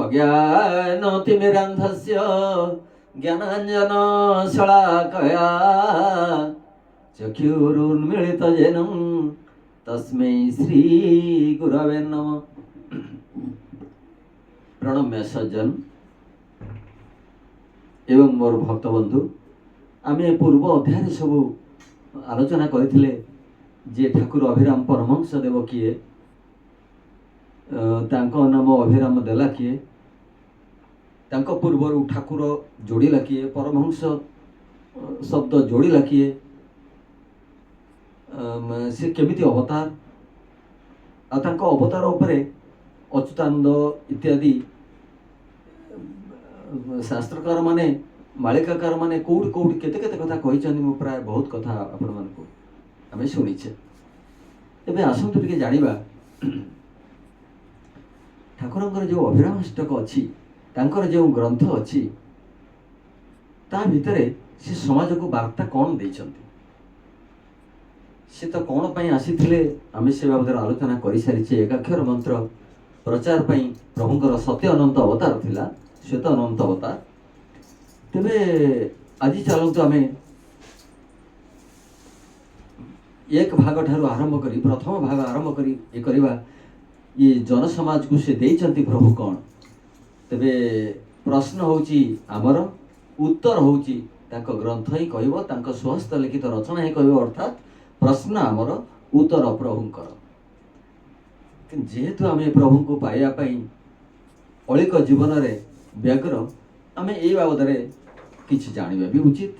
अज्ञानतिमिरान्धस्य ज्ञानाञ्जनशलाकया चक्षुरुन्मीलितजेन तस्मै श्रीगुरवे नमः। प्रणम्य सज्जन एवं मोर भक्त बंधु, आमे पूर्व अध्याय सब आलोचना करथिले जे ठाकुर अभिराम परमहंस देव किए, तांको नाम अभिराम देला किए, तांको पूर्वर ठाकुर जोड़िला किए, परमहंस शब्द जोड़िला किए, से केमिति अवतार आ तांको अवतार उपरे अच्युतानंद इत्यादि शास्त्रकार माने मालिकाकार माने कौट कौट केते केते कथा कहिचंदी। मु प्राय बहुत कथा आपण मानको आमे सुनिछे। एबे आसंतु टिके जानिबा ठाकुरंकर जो अभिरामाष्टक अछि, तांकर जो ग्रंथ अछि, ता भितरे से समाज को वार्ता कौन देइचंती, से तो कौन पई आसीथिले, आमे से बाबदर आलोचना करि सारिछे। एकाक्षर मंत्र प्रचार पई प्रभुंकर सत्य अनंत अवतार थिला, श्वेत अनंत अवतार। तेबे आज चलतु आमे एक भाग ठारू आरंभ करी, प्रथम भाग आरंभ करी ए करिबा ये जन समाज को से देइचंती प्रभु कौन। तेबे प्रश्न होची आमर, उत्तर होची तांको ग्रंथ ही कहबो, तांको स्वहस्त लिखित रचना ही कहबो। अर्थात प्रश्न आमर, उत्तर प्रभुंकर। जेहेतु आमे प्रभु को पाइया पई अलिक जीवन रे व्यग्र, आमे ए बाबदरे किछि जानिबा भी उचित।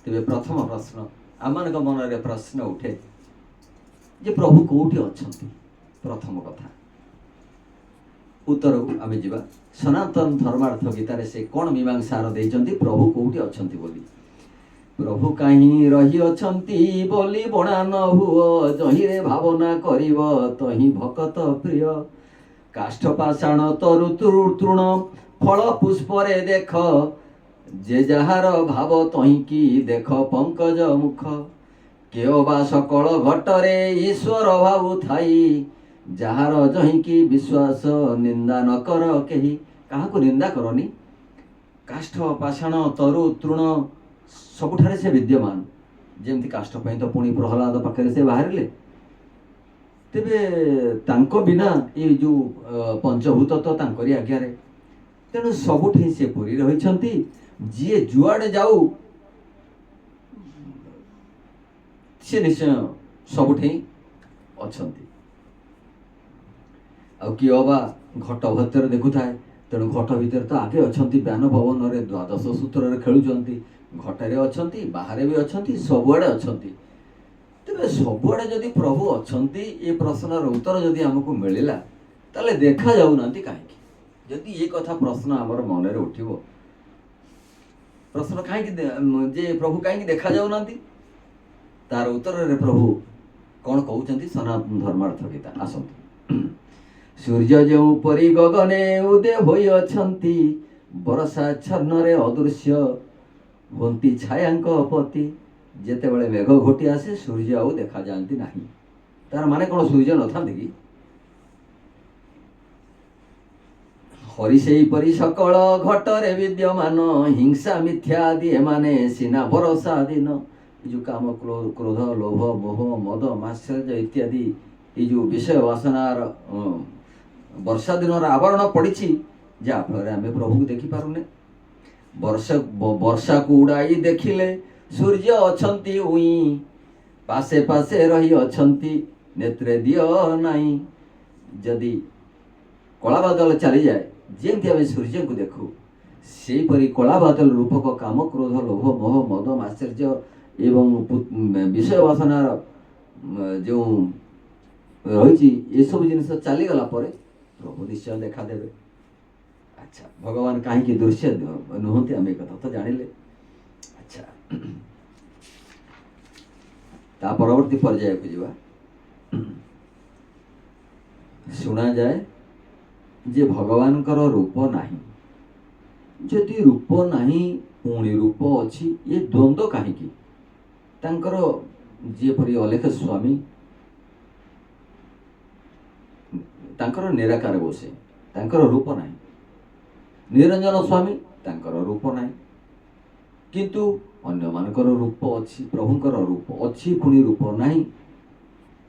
तेबे प्रथम प्रश्न आमनक मन रे प्रश्न उठे जे प्रभु कोठी अछंती। प्रथम कथा उत्तर आमे जिबा। सनातन धर्मार्थ गीतारे से कोन मीमांसार देइचंती प्रभु कोठी अछंती बोली। प्रभु काहीं रही अछंती बोली बणा न हुओ, जहिरे भावना करिव तही भकत प्रिय। काष्ठ पाषाण तरु तृण फल पुष्परे देख, जे जाहार भाव तही की देख पंकज मुख। केओ बा सकल घटरे ईश्वर भाव थाई, जाहार जही की विश्वास निंदा न कर केही। काहाको निंदा करनी। काष्ठ पाषाण तरु तृण सबुठारे से विद्यमान। जेमती काष्ठ पई तो पुणी प्रहलाद पाखरे से बाहरिले। तेबे तांको बिना ये जो पंचभूत तो तांकरी आज्ञा रे, तेणु सबुठी से पुरी रहिछंती। जे जुआड़े जाऊ से निश्चय सबुठी अछंती। आ किओ बा घट भीतर देखु थाए, तेणु घट भीतर तो आगे अछंती। ब्यान भवन रे द्वादश सूत्र रे खेलुचंती, घटरे अछंती, बाहरे भी अछंती, सबुआड़े अछंती। तेबे सबुआड़े जदि प्रभु अछंती, ये प्रश्नर उत्तर जदि हमको मिलिला, ताले देखा जाऊ नांती काहेकि। जदि ये कथा प्रश्न हमर मन रे उठिबो, प्रश्न काहेकि जे प्रभु काहेकि देखा जाऊ नांती, तार उत्तर रे प्रभु कोन कहउचंती सनातन धर्मार्थ गीता। आसंतु। सूर्य जो परी गगने उदय होई अछंती, बरसाच्छन्न रे अदृश्य होंती छायांक पति। जेते बळे मेघ घोटी आसे सूर्य आउ देखा जानती नाही। तार माने कोन सूर्य न थांते कि? हरि सेई परी सकल घटरे विद्यमान, हिंसा मिथ्या दिए माने सिना भरोसा दिन। जो काम क्रोध लोभ मोह मद मात्सर्य इत्यादि ये जो विषय वासनार वर्षा दिन आवरण पड़ी, जहाँ फल आम प्रभु को देखी पारुने। वर्षा को उड़ाई देखिले सूर्य अछंती उई, पासे पासे रही अछंती नेत्रे दियो नाई। जदि कला बादल चली जाए, जेमती आम सूर्य को देखू, से परी कला बादल रूपक काम क्रोध लोभ मोह मद मात्सर्य एवं विषय वासनार जो रही ये सब जिनस चलीगला प्रभु निश्चय देखा देवे। अच्छा, भगवान कहीं दृश्य नुहति आम एक तो जानिले। अच्छा, ता परवर्ती पर्याय को जीवा। शुणा जाए जे भगवान रूप नाही। जदि रूप नाही पुणी रूप अच्छी, ये द्वंद्व कहीं तांकर जेपरी अलेख स्वामी तांकर निराकार बसे, तांकर रूप नाही। ନିରଞ୍ଜନ ସ୍ୱାମୀ ତାଙ୍କର ରୂପ ନାହିଁ, କିନ୍ତୁ ଅନ୍ୟମାନଙ୍କର ରୂପ ଅଛି, ପ୍ରଭୁଙ୍କର ରୂପ ଅଛି ପୁଣି ରୂପ ନାହିଁ।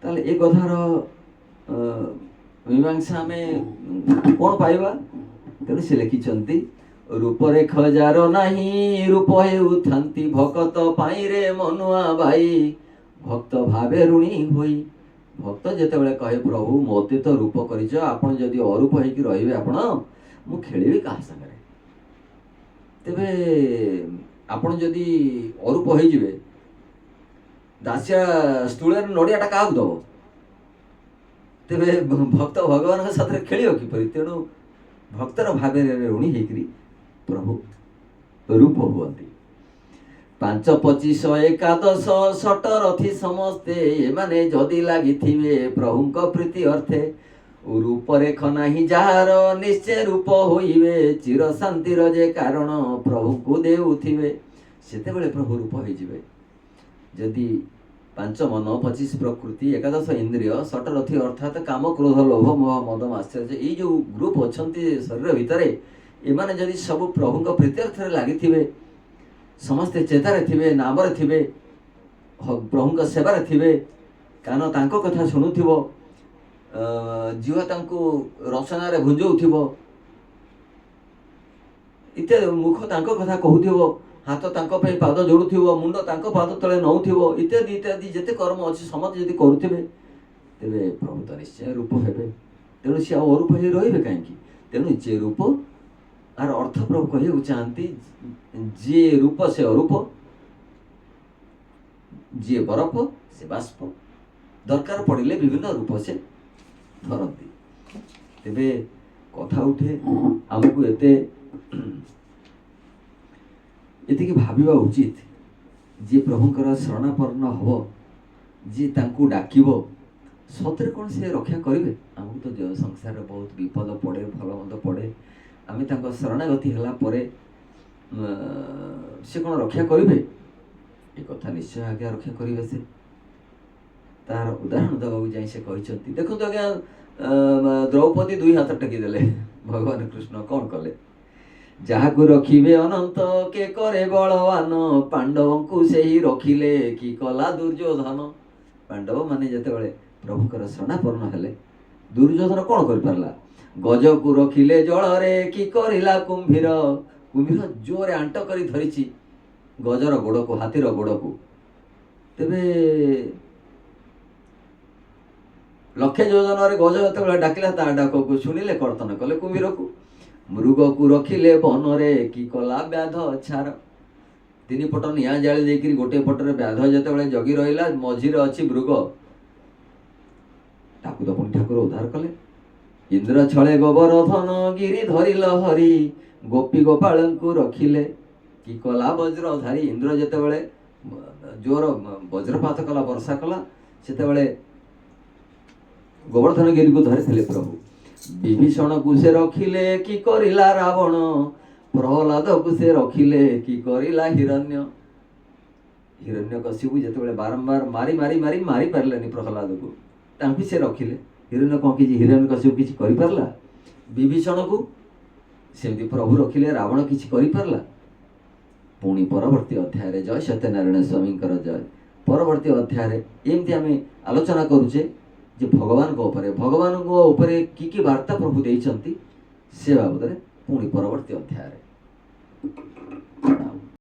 ତାହେଲେ ଏ କଥାର ମୀମାଂସା ଆମେ କ'ଣ ପାଇବା? ତେଣୁ ସେ ଲେଖିଛନ୍ତି, ରୂପରେ ଖଜାର ନାହିଁ ରୂପ ହେଉଥାନ୍ତି ଭକତ ପାଇଁରେ ମନୁଆ ଭାଇ, ଭକ୍ତ ଭାବେ ଋଣୀ ହୋଇ। ଭକ୍ତ ଯେତେବେଳେ କହେ ପ୍ରଭୁ ମୋତେ ତ ରୂପ କରିଛ, ଆପଣ ଯଦି ଅରୂପ ହେଇକି ରହିବେ ଆପଣ, ମୁଁ ଖେଳିବି କାହା ସାଙ୍ଗରେ? ତେବେ ଆପଣ ଯଦି ଅରୂପ ହେଇଯିବେ, ଦାସିଆ ସ୍ତୂଳରେ ନଡ଼ିଆଟା କାହାକୁ ଦେବ? ତେବେ ଭକ୍ତ ଭଗବାନଙ୍କ ସାଥିରେ ଖେଳିବ କିପରି? ତେଣୁ ଭକ୍ତର ଭାବରେ ଋଣୀ ହେଇକରି ପ୍ରଭୁ ରୂପ ହୁଅନ୍ତି। 5, 25, 11 ସଟରଥି ସମସ୍ତେ, ଏମାନେ ଯଦି ଲାଗିଥିବେ ପ୍ରଭୁଙ୍କ ପ୍ରୀତି ଅର୍ଥେ, ରୂପରେଖ ନାହିଁ ଯାହାର ନିଶ୍ଚୟ ରୂପ ହୋଇବେ, ଚିର ଶାନ୍ତିର ଯେ କାରଣ ପ୍ରଭୁଙ୍କୁ ଦେଉଥିବେ। ସେତେବେଳେ ପ୍ରଭୁ ରୂପ ହେଇଯିବେ। ଯଦି 5 ମନ, 25 ପ୍ରକୃତି, 11 ଇନ୍ଦ୍ରିୟ, ସଟରଥି ଅର୍ଥାତ୍ କାମ, କ୍ରୋଧ, ଲୋଭ, ମୋହ, ମଦ, ମାତ୍ସର୍ଯ୍ୟ, ଏଇ ଯେଉଁ ଗ୍ରୁପ ଅଛନ୍ତି ଶରୀର ଭିତରେ, ଏମାନେ ଯଦି ସବୁ ପ୍ରଭୁଙ୍କ ପ୍ରୀତ୍ୟର୍ଥରେ ଲାଗିଥିବେ, ସମସ୍ତେ ଚେତାରେ ଥିବେ, ନାମରେ ଥିବେ, ପ୍ରଭୁଙ୍କ ସେବାରେ ଥିବେ, କାନ ତାଙ୍କ କଥା ଶୁଣୁଥିବ, ଜିହ୍ୱା ତାଙ୍କୁ ରଚନାରେ ଭୁଞ୍ଜଉଥିବ ଇତ୍ୟାଦି, ମୁଖ ତାଙ୍କ କଥା କହୁଥିବ, ହାତ ତାଙ୍କ ପାଇଁ ପାଦ ଯୋଡ଼ୁଥିବ, ମୁଣ୍ଡ ତାଙ୍କ ପାଦ ତଳେ ନଉଥିବ, ଇତ୍ୟାଦି ଇତ୍ୟାଦି ଯେତେ କର୍ମ ଅଛି ସମସ୍ତେ ଯଦି କରୁଥିବେ, ତେବେ ପ୍ରଭୁ ତ ନିଶ୍ଚୟ ରୂପ ହେବେ। ତେଣୁ ସେ ଆଉ ଅରୂପ ହେଇ ରହିବେ କାହିଁକି? ତେଣୁ ଯେ ରୂପ, ଆର ଅର୍ଥ ପ୍ରଭୁ କହିବାକୁ ଚାହାନ୍ତି, ଯିଏ ରୂପ ସେ ଅରୂପ, ଯିଏ ବରଫ ସେ ବାଷ୍ପ, ଦରକାର ପଡ଼ିଲେ ବିଭିନ୍ନ ରୂପ ସେ ଧରନ୍ତି। ତେବେ କଥା ଉଠେ, ଆମକୁ ଏତିକି ଭାବିବା ଉଚିତ, ଯିଏ ପ୍ରଭୁଙ୍କର ଶରଣାପନ୍ନ ହେବ, ଯିଏ ତାଙ୍କୁ ଡାକିବ, ସତରେ କ'ଣ ସେ ରକ୍ଷା କରିବେ? ଆମକୁ ତ ସଂସାରରେ ବହୁତ ବିପଦ ପଡ଼େ, ଭଲ ମନ୍ଦ ପଡ଼େ, ଆମେ ତାଙ୍କ ଶରଣାଗତି ହେଲା ପରେ ସେ କ'ଣ ରକ୍ଷା କରିବେ? ଏ କଥା ନିଶ୍ଚୟ ଆଜ୍ଞା ରକ୍ଷା କରିବେ। ସେ ତାର ଉଦାହରଣ ଦେବାକୁ ଯାଇ ସେ କହିଛନ୍ତି, ଦେଖନ୍ତୁ ଆଜ୍ଞା, ଦ୍ରୌପଦୀ 2 ହାତ ଟେକିଦେଲେ, ଭଗବାନ କୃଷ୍ଣ କ'ଣ କଲେ? ଯାହାକୁ ରଖିବେ ଅନନ୍ତ କେ କରେ ବଳବାନ, ପାଣ୍ଡବଙ୍କୁ ସେହି ରଖିଲେ କି କଲା ଦୁର୍ଯ୍ୟୋଧନ। ପାଣ୍ଡବ ମାନେ ଯେତେବେଳେ ପ୍ରଭୁଙ୍କର ଶରଣାପନ୍ନ ହେଲେ, ଦୁର୍ଯ୍ୟୋଧନ କ'ଣ କରିପାରିଲା? ଗଜକୁ ରଖିଲେ ଜଳରେ କି କରିଲା କୁମ୍ଭୀର। କୁମ୍ଭୀର ଜୋରେ ଆଣ୍ଟ କରି ଧରିଛି ଗଜର ଗୋଡ଼କୁ, ହାତୀର ଗୋଡ଼କୁ। ତେବେ ଲକ୍ଷେ ଯୋଜନରେ ଗଜ ଯେତେବେଳେ ଡାକିଲା, ତା ଡାକକୁ ଶୁଣିଲେ କର୍ତ୍ତନ କଲେ କୁମ୍ଭୀରକୁ। ମୃଗକୁ ରଖିଲେ ବନରେ କି କଲା ବ୍ୟାଧ ଛାର। 3 ପଟ ନିଆଁ ଜାଳି ଦେଇକରି ଗୋଟିଏ ପଟରେ ବ୍ୟାଧ ଯେତେବେଳେ ଜଗି ରହିଲା, ମଝିରେ ଅଛି ମୃଗ, ତାକୁ ତ ପୁଣି ଠାକୁର ଉଦ୍ଧାର କଲେ। ଇନ୍ଦ୍ର ଛଳେ ଗୋବର୍ଦ୍ଧନ ଗିରି ଧରିଲ ହରି, ଗୋପୀ ଗୋପାଳଙ୍କୁ ରଖିଲେ କି କଲା ବଜ୍ରଧାରୀ। ଇନ୍ଦ୍ର ଯେତେବେଳେ ଜୋର ବଜ୍ରପାତ କଲା, ବର୍ଷା କଲା, ସେତେବେଳେ ଗୋବର୍ଦ୍ଧନ ଗିରିକୁ ଧରିଥିଲେ ପ୍ରଭୁ। ବିଭୀଷଣକୁ ସେ ରଖିଲେ କି କରିଲା ରାବଣ, ପ୍ରହ୍ଲାଦକୁ ସେ ରଖିଲେ କି କରିଲା ହିରଣ୍ୟ। ହିରଣ୍ୟକଶିପୁ ଯେତେବେଳେ ବାରମ୍ବାର ମାରି ପାରିଲେନି ପ୍ରହ୍ଲାଦକୁ, ତାଙ୍କୁ ସେ ରଖିଲେ। ହିରଣ୍ୟକଶିପୁ କିଛି କରିପାରିଲା? ବିଭୀଷଣକୁ ସେମିତି ପ୍ରଭୁ ରଖିଲେ, ରାବଣ କିଛି କରିପାରିଲା? ପୁଣି ପରବର୍ତ୍ତୀ ଅଧ୍ୟାୟରେ, ଜୟ ସତ୍ୟନାରାୟଣ ସ୍ୱାମୀଙ୍କର ଜୟ, ପରବର୍ତ୍ତୀ ଅଧ୍ୟାୟରେ ଏମିତି ଆମେ ଆଲୋଚନା କରୁଛେ ଯେ ଭଗବାନଙ୍କ ଉପରେ କି ବାର୍ତ୍ତା ପ୍ରଭୁ ଦେଇଛନ୍ତି, ସେ ବାବଦରେ ପୁଣି ପରବର୍ତ୍ତୀ ଅଧ୍ୟାୟରେ।